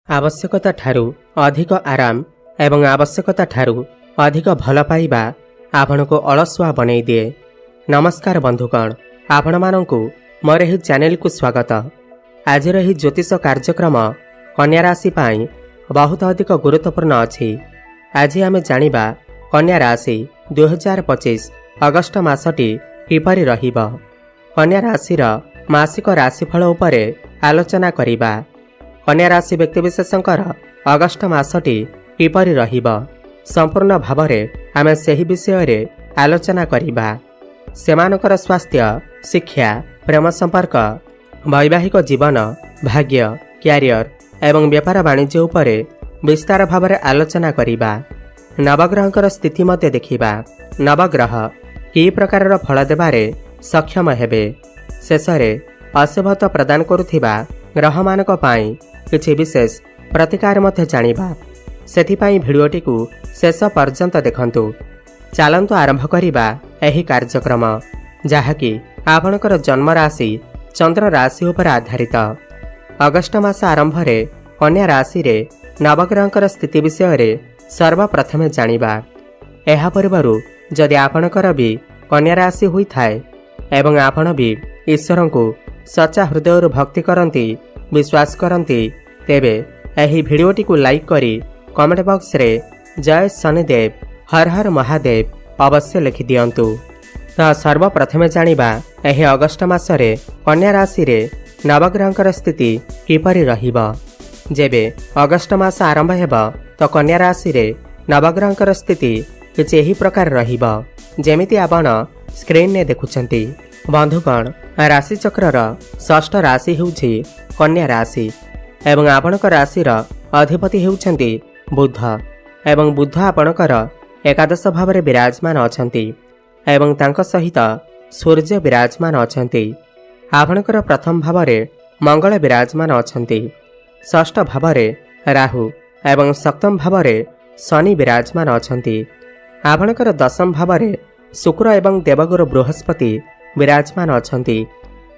आवश्यकता ठारू अधिक आराम एवं आवश्यकता ठारू अधिक भल पाइबा आपणको अलसुआ बनई दिए। नमस्कार बंधुगण, आपण मानंकु मोर एही चैनल को स्वागत। आज रही ज्योतिष कार्यक्रम कन्या राशि पाई बहुत अधिक गुरुत्वपूर्ण अछि। आज आमे जानिबा कन्या राशि 2025 अगस्त मासटी किपरि रहिब। कन्या राशि मासिक राशिफल उपरे आलोचना करिबा। कन्या राशि व्यक्तिविशेषंकर अगस्त मासटी किपरि रहिब संपूर्ण भावरे आमे सेही विषय रे आलोचना करिबा। सेमानकर स्वास्थ्य, शिक्षा, प्रेम संपर्क, वैवाहिक जीवन, भाग्य, क्यारियर एवं व्यापार वाणिज्य उपरे विस्तार भावरे आलोचना करिबा। नवग्रहंकर स्थिति मते देखिबा। नवग्रह कि प्रकारर फल देबारे सक्षम हेबे। शेषरे अशुभत प्रदान करुथिबा ग्रह मानक पाई किछि विशेष प्रतिकार मते जानिबा। सेथिपाई भिडियोटी को शेष पर्यंत देखंतु। चालंतु आरंभ करिबा एही कार्यक्रम, जाहाकि आपणकर जन्म राशि चंद्र राशि उपर आधारित। अगस्त मास आरंभ रे कन्या राशि रे नवग्रहंकर स्थिति विषय रे सर्वप्रथमे जानिबा। एहा परिवारु जदि आपणकर भी कन्या राशि होई थाए एवं आपण भी ईश्वर को सच्चा हृदय भक्ति करंती, विश्वास करंती, तेबे एही भिडियोटी को लाइक करी कमेंट बॉक्स रे जय शनिदेव, हर हर महादेव अवश्य लिखि दियंतु। तो सर्वप्रथमे जानिबा एही अगस्त मासरे कन्या राशि रे नवग्रहंकर स्थिति किपरि रहिब। जेबे अगस्त मास आरंभ हेब तो कन्या राशि रे नवग्रहंकर स्थिति किछि एही प्रकार रहिब जेमिति आपण स्क्रीन ने देखुछंती। बंधुगण, राशि चक्रर षष्ठ राशि हेउछि कन्या राशि एवं आपणक राशिर अधिपति हेउछंती बुध एवं बुध आपणकर एकादश भावरे विराजमान अछंती एवं तांक सहित सूर्य विराजमान अछंती। आपणकर प्रथम भावरे मंगल विराजमान अछंती। षष्ठ भावरे राहु एवं सप्तम भावरे शनि विराजमान अछंती। आपणकर दशम भावरे शुक्र एवं देवगुरु बृहस्पति विराजमान अछंती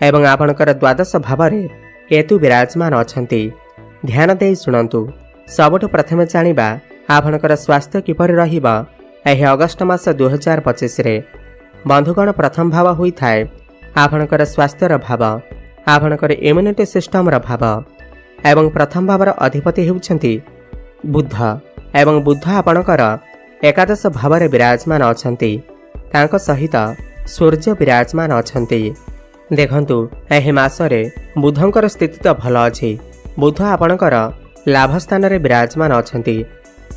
एवं आपणकर द्वादश भावरे केतु विराजमान अछंती। ध्यान देई सुनंतु। सबुठ प्रथमे जानिबा आपणकर स्वास्थ्य किपरि रहिब एही अगस्त मास 2025 रे। बंधुगण, प्रथम भाव होई थाए आपणकर स्वास्थ्यर भाव, आपणकर इम्युनिटी सिस्टम र भाव एवं प्रथम भावर अधिपति हेउछंती बुध एवं बुध आपणकर एकादश भावरे विराजमान अछंती। तांक सहित सूर्य विराजमान अछंती। देखंतु, एही मासरे बुधंकर स्थिति तो भल अछि। बुध आपणकर लाभ स्थान रे विराजमान अछंती,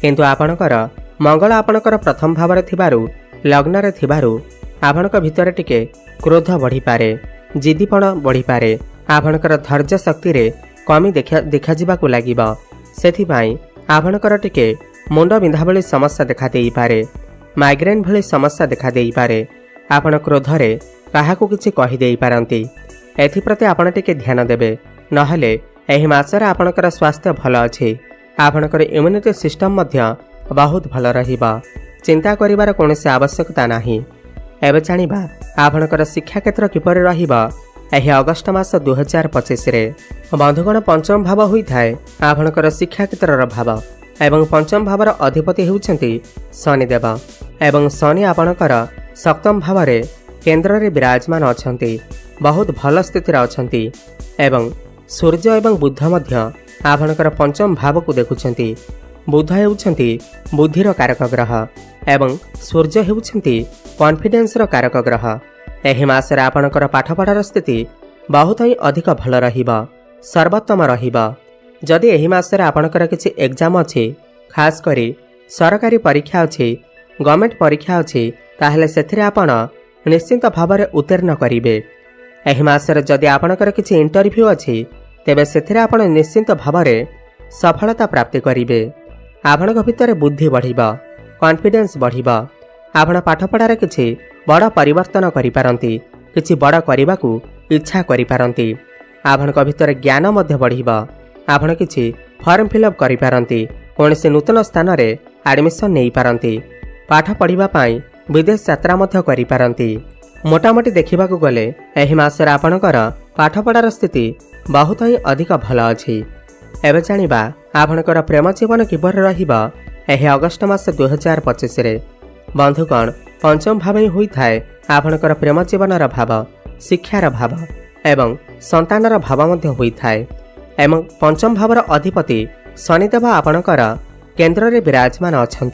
किंतु आपणकर मंगल आपणकर प्रथम भावरे थिबारु लग्न रे थिबारु आपणक भितर टिके क्रोध बढ़ी पारे, जिद्दीपण बढ़ी पारे, आपणकर धैर्य शक्ति रे कमी देखा जिबाकु लागिब। सेथिपाई आपणकर टिके मुंड बिंधा भली समस्या देखा देई पारे, माइग्रेन भली समस्या देखा देई पारे। आपण क्रोधरे काहाकू किछि कहि देई पारंती। एथिप्रति आपण टिके ध्यान देबे, नहले एही मासरे आपणकर स्वास्थ्य भल अछि। आपणकर इम्युनिटी सिस्टम मध्य बहुत भल रहिबा। चिंता करिवार कोनोसी आवश्यकता नाही। एबे जानिबा आपणकर शिक्षा क्षेत्र किपरि रहिबा एही अगस्त मास 2025 रे। बंधुगण, पंचम भाव होई थाए आपणकर शिक्षा क्षेत्रर भाव एवं पंचम भावर अधिपति हेउछंती शनिदेव एवं शनि आपणकर सप्तम भावरे केंद्र रे विराजमान अछंती। बहुत भल स्थिति रे अछंती एवं सूर्य एवं बुध मध्य आपणकर पंचम भाव को देखुछंती। बुध हेउछंती बुद्धिर कारक ग्रह एवं सूर्य हेउछंती कॉन्फिडेंस रो कारक ग्रह। एही मासरे आपणकर पाठपढ़ार स्थिति बहुत ही अधिक भल रहिब, सर्वोत्तम रहिब। जदि एही मासरे आपणकर किछि एग्जाम अछि, खास करी सरकारी परीक्षा अछि, गवर्नमेंट परीक्षा अछि, ताहले सेथिरे आपण निश्चित भावरे उत्तीर्ण करिवे। एही मासरे जदि आपणकर किछि इंटरव्यू अछि, तेबे सेथिरे आपण निश्चित भावरे सफलता प्राप्ति करिवे। आपणक भितर बुद्धि बढ़िब, कॉन्फिडेंस बढ़िब। आपण पाठपढ़ार किछि बड़ परिवर्तन करि पारंती, किछि बड़ करिबाकू इच्छा करि पारंती। आपणक भितर ज्ञान मध्य बढ़िब। आपण किछि फॉर्म फिलअप करि पारंती, कोनोसी नूतन स्थान रे एडमिशन नेई पारंती, पाठ पढ़िबा पई विदेश यात्रा मध्य करि पारंती। मोटामोटी देखिबाकू गले एही मासरे आपणकर पाठपढ़ार स्थिति बहुत ही अधिक भल अछि। एबे जानिबा आपणकर प्रेम जीवन किपर रही अगस्ट मास 2025 बंधुगण पंचम भाव ही होता है आपणकर प्रेम जीवन भाव शिक्षार भाव एवं संतानर भाव होता है एवं पंचम भावर अधिपति शनिदेव आपणकर केन्द्र में विराजमान अच्छा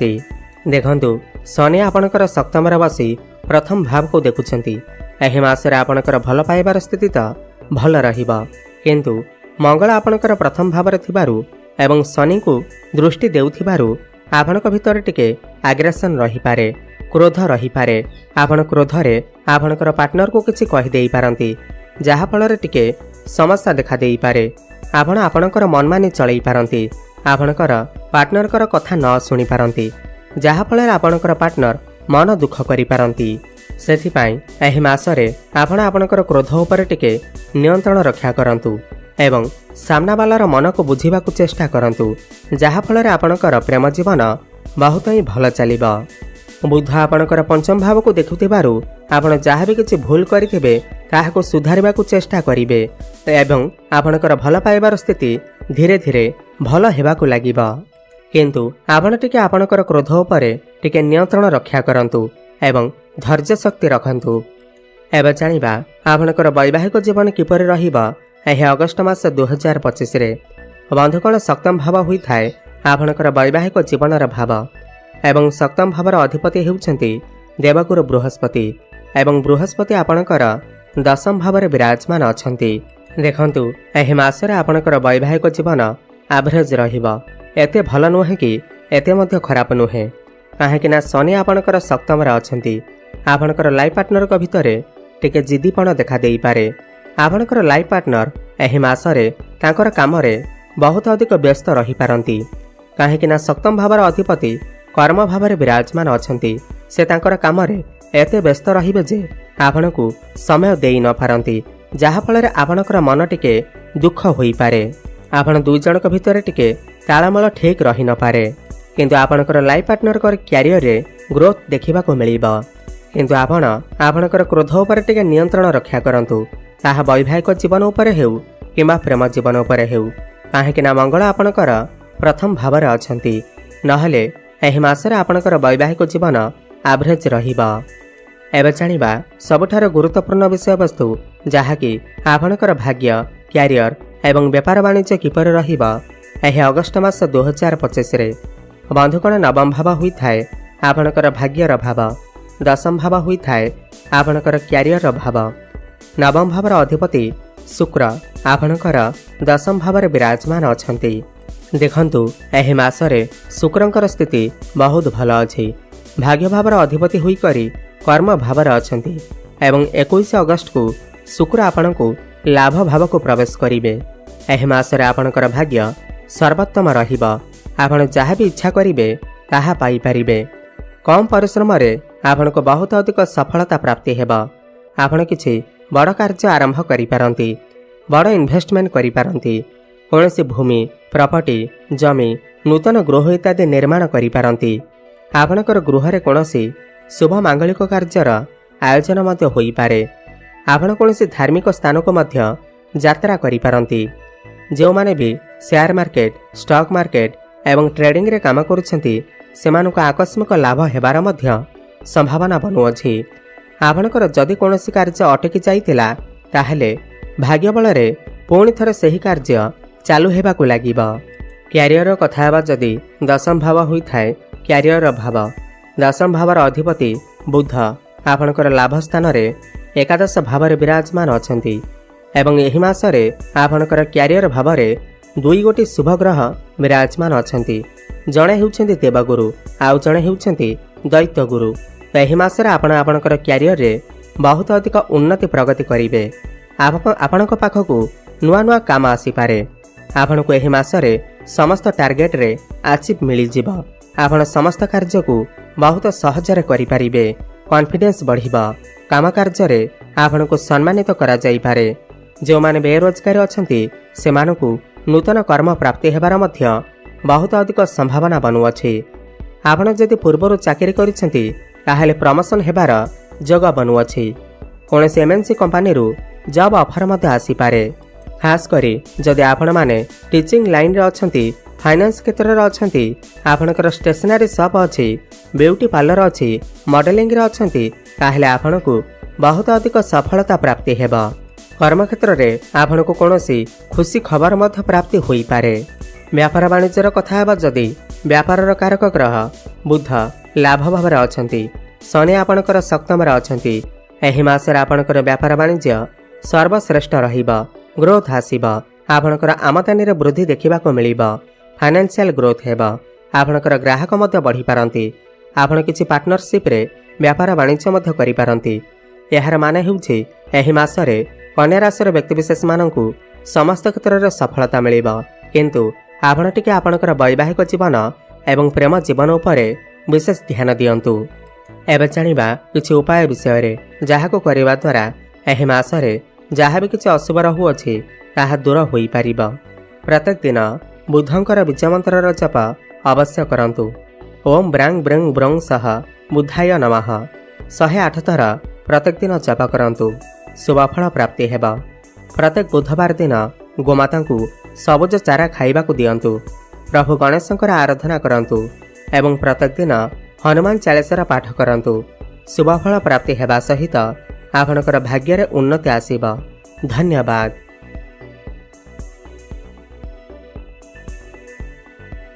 देखु शनि आपणकर सप्तम बसी प्रथम भाव को देखुंट यह मासरे आपणकर भल पाइबार स्थिति तो भल रु मंगल आपणकर प्रथम भाव एवं शनि को दृष्टि देउथिबारु आपणक भितर टिके आग्रेसन रही पारे क्रोध रही पारे आपण क्रोधरे आपणकर पार्टनर को किछि कहि देई पारंती जहा फल टिके समस्या देखा देई पारे आपण आपणकर मन मानि चलई पारंती आपणकर पार्टनरकर कथा न सुनी पारंती जहा फल आपणकर पार्टनर मन दुख करि पारंती सेथिपाई एही मासरे आपण आपणकर क्रोध उपर टिके नियंत्रण रक्षा करंतु एवं सामना वालार मन को बुझीबा को चेष्टा करंतु जहा फल आपणकर प्रेम जीवन बहुत ही भल चलिबा। बुध आपणकर पंचम भाव को देखुथिबारु आपण जहा भी किछि भूल करिथिबे ताहाको सुधारिबा को चेष्टा करिवे एवं आपणकर भल पाइबार स्थिति धीरे धीरे भल हेबा को लागिबा किंतु आपण टिके आपणकर क्रोध उपरे टिके नियंत्रण रक्षा करंतु एवं धैर्य शक्ति रखंतु। एबे जानिबा आपणकर वैवाहिक जीवन किपर रहिबा यह अगस्ट मास 2025 बंधुगण सप्तम भाव होता है आपणकर वैवाहिक जीवनर भाव एवं सप्तम भावर अधिपति होउछंती देवगुरु बृहस्पति एवं बृहस्पति आपणकर दशम भाव विराजमान अछंती। देखंतु एही मासरे आपणकर वैवाहिक जीवन एवरेज रहिबा एते भल नुहे कि एते मध्य खराब नुहे काहेकि शनि आपणकर सप्तम अछंती आपणकर लाइफ पार्टनर को भितरे टिके जिद्दीपण देखा देई पारे आपणकर लाइफ पार्टनर एही मासरे तांकर कामरे बहुत अधिक व्यस्त रही पारंती काहेकि सप्तम भावर अधिपति कर्म भाव विराजमान अछंती से तांकर कामरे एते व्यस्त रहिबे जे आपणकु समय देई न पारंती जहा फल आपणकर मन टिके दुख होई पारे आपण दुई जनक भितर टिके तालमेल ठीक रही न पारे किंतु आपणकर लाइफ पार्टनर क्यारियर रे ग्रोथ देखिबा को मिलिबा किंतु आपणकर क्रोध उपर टिके नियंत्रण रक्षा करंतु ताहा वैवाहिक जीवन उपर हेउ किंबा प्रेम जीवन उपर हेउ काहेकि मंगल आपणकर प्रथम भावर अछंती नहले एही मासरे आपणकर वैवाहिक जीवन एवरेज रहिबा। एबे जानिबा सबठार गुरुत्वपूर्ण विषय वस्तु जहाँकि आपणकर भाग्य क्यारियर एवं व्यापार वाणिज्य किपर रहिबा एही अगस्ट मास 2025 बंधुगण नवम भाव होता है आपणकर भाग्यर भाव दशम भाव होता है आपणकर क्यारियर भाव नवम भावर अधिपति शुक्र आपणकर दशम भाव विराजमान अछंती। देखंतु एही मासरे शुक्रंकर स्थिति बहुत भल अछि भाग्य भावर अधिपति होई करी कर्म भावर अछंती एवं 21 अगस्त को शुक्र आपणको लाभ भाव को प्रवेश करिवे एही मासरे आपणकर भाग्य सर्वोत्तम रहिबा आपण जहाँ भी इच्छा करिवे ताहा पाई परिबे कम परिश्रम रे आपणको बहुत अधिक सफलता प्राप्ति हेबा आपण किछि बड़ कार्य आरंभ करि पारंती बड़ इन्वेस्टमेंट करि पारंती कोनोसी भूमि प्रॉपर्टी जमी नूतन गृह इत्यादि निर्माण करि पारंती आपणकर गृह रे कोनोसी शुभ मांगलिक कार्यर आयोजन मध्य होई पारे आपण कोनोसी धार्मिक स्थान को मध्य यात्रा करि पारंती जो माने भी शेयर मार्केट स्टॉक मार्केट एवं ट्रेडिंग रे काम करुछंती सेमानको आकस्मिक लाभ हेबार मध्य संभावना बनुअछि आपणकर जदि कोनोसी कार्य अटकी जाइतिला ताहेले भाग्य बलरे पुणी थरे सही कार्य चालू हेबाकु लागिबा। क्यारियर कथा हेबा जदि दशम भाव होइथाय क्यारियर भाव दशम भावर अधिपति बुध आपणकर लाभ स्थान रे एकादश भाव विराजमान अछंती एवं एही मासरे आपणकर क्यारियर भाव रे दुई गोटी शुभ ग्रह विराजमान अछंती जणे हेउछंती देवगुरु आउ जणे हेउछंती दैत्य गुरु एही मासरे आपणकर क्यारियर रे बहुत अधिक उन्नति प्रगति करिवे आपणक पाखकु नुआ नुआ काम आसी पारे आपणको एही मासरे समस्त टार्गेट रे अचीव मिली जिवो आपण समस्त कार्य को बहुत सहजरे करि परिबे कॉन्फिडेंस बढ़िबा काम कार्य रे आपणको सम्मानित करा जाई पारे जो माने बेरोजगार अछंती सेमानकु नूतन कर्म प्राप्ति हेबार मध्य बहुत अधिक संभावना बनुअछि आपण जदि पूर्वरु चाकरी करिसेंती ताहेले प्रमोशन हेबार जग बनुअछि कोनोसी एमएनसी कंपनी रु जॉब ऑफर मध्य आसी पारे खास करी जदि आपण माने टीचिंग लाइन रे अछंती, फाइनेंस क्षेत्र रे अछंती, आपणकर स्टेशनरी शॉप अछि, ब्यूटी पार्लर अछि, मॉडलिंग रे अछंती, ताहेले आपणकु बहुत अधिक सफलता प्राप्ति हेबा। कर्मक्षेत्र रे आपणकु कोनोसी खुशी खबर मध्य प्राप्ति होई पारे। व्यापार वाणिज्यर कथा हेबा जदि व्यापारर कारक ग्रह बुध लाभ भाव अछंती, शनि आपणकर सप्तम अछंती। एही मासरे आपणकर व्यापार वाणिज्य सर्वश्रेष्ठ रहिबा, ग्रोथ आसीबा, आपणकर आमदानी रे वृद्धि देखिबाको मिलिबा, फाइनेंशियल ग्रोथ हेबा, आपणकर ग्राहक मध्य बढ़ी पारंती, आपण किछि पार्टनरशिप रे व्यापार वाणिज्य मध्य करि पारंती। एहार माने हेउछि एही मासरे कन्या राशिर व्यक्तिविशेष मानंकु समस्त क्षेत्र रे सफलता मिलिबा, किंतु आपण टिके आपणकर वैवाहिक जीवन एवं प्रेम जीवन उपरे विशेष ध्यान दियंतु। एबे जानिबा किछि उपाय विषय रे जाहाको करिबा द्वारा एही मासरे जहाँ भी किसी अशुभ रहुअछि ताहा दूर होई पारिबा। प्रत्येक दिन बुधंकर बीज मंत्र जप अवश्य करंतु। ओम ब्रांग ब्रंग ब्रंग सह बुधाय नमः 108 थर प्रत्येक दिन जप करंतु, शुभफल प्राप्ति हेबा। प्रत्येक बुधवार दिन गोमाता को सबुज चारा खाइबाकु दियंतु। प्रभु गणेशंकर आराधना करंतु एवं प्रत्येक दिन हनुमान चालीसा पाठ करंतु। शुभफल प्राप्ति हेबा सहित आपणकर भाग्य रे उन्नति आसीबा। धन्यवाद।